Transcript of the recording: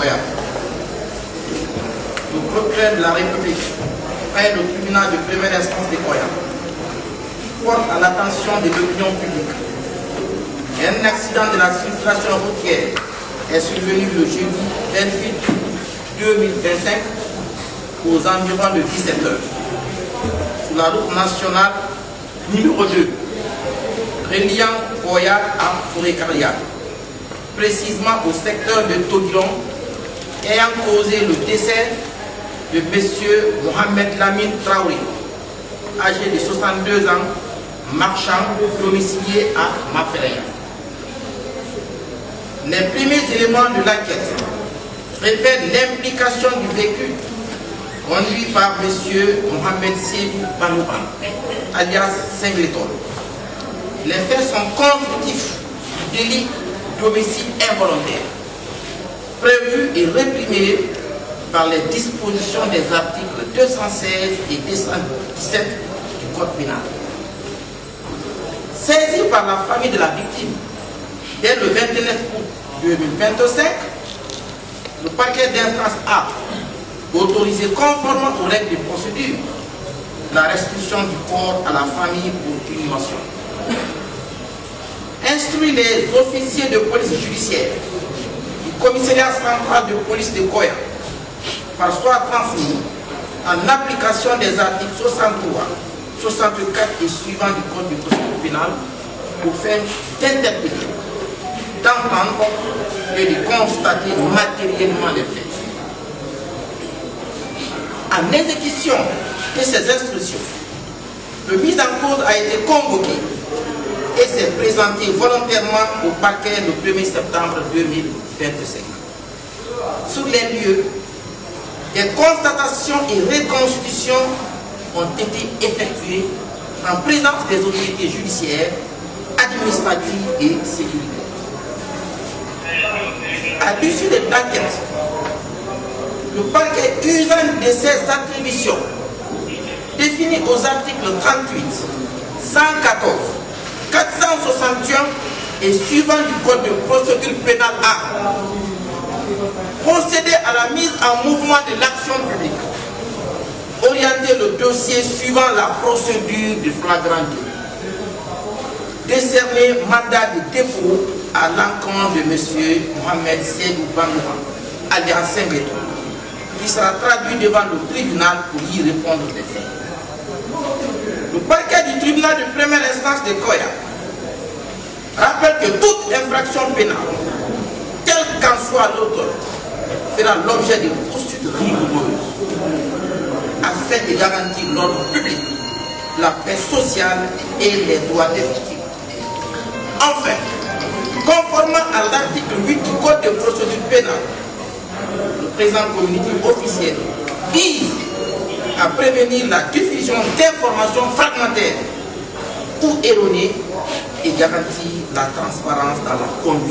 Koya. Le procureur de la République près le tribunal de première instance de Koya porte à l'attention de l'opinion publique un accident de la circulation routière est survenu le jeudi 28 2025 aux environs de 17 h sur la route nationale numéro 2 reliant Koya à Forêt-Carrière, précisément au secteur de Todilon, ayant causé le décès de M. Mohamed Lamine Traoré, âgé de 62 ans, marchand domicilié à Mafelaya. Les premiers éléments de l'enquête révèlent l'implication du véhicule conduit par M. Mohamed Seydou Banouban, alias Singleton. Les faits sont constitutifs du délit d'homicide involontaire, prévu et réprimé par les dispositions des articles 216 et 217 du Code pénal. Saisi par la famille de la victime dès le 29 août 2025, le parquet d'instance A autorisé conformément aux règles de procédure la restitution du corps à la famille pour inhumation. Instruit les officiers de police judiciaire du commissariat central de police de Koya par soit transmis en application des articles 63, 64 et suivants du Code de procédure pénale pour faire d'interpréter, d'entendre et de constater matériellement les faits. En exécution de ces instructions, le mis en cause a été convoqué et s'est présenté volontairement au parquet le 1er septembre 2025. Sur les lieux, des constatations et reconstitutions ont été effectuées en présence des autorités judiciaires, administratives et sécuritaires. À l'issue de l'enquête, le parquet, usant de ses attributions définies aux articles 38, 114, 461 et suivant du Code de procédure pénale A, procéder à la mise en mouvement de l'action publique, orienter le dossier suivant la procédure de flagrant délit, décerner mandat de dépôt à l'encontre de M. Mohamed Seydou Banouban, alias Singleton, qui sera traduit devant le tribunal pour y répondre des faits. Le parquet du tribunal de première instance de Koya rappelle que toute infraction pénale, quel qu'en soit l'auteur, fera l'objet de poursuites rigoureuses afin de garantir l'ordre public, la paix sociale et les droits des victimes. Enfin, conformément à l'article 8 du Code de procédure pénale, le présent communiqué officiel vise à prévenir la diffusion d'informations fragmentaires ou erronées et garantir la transparence dans la conduite.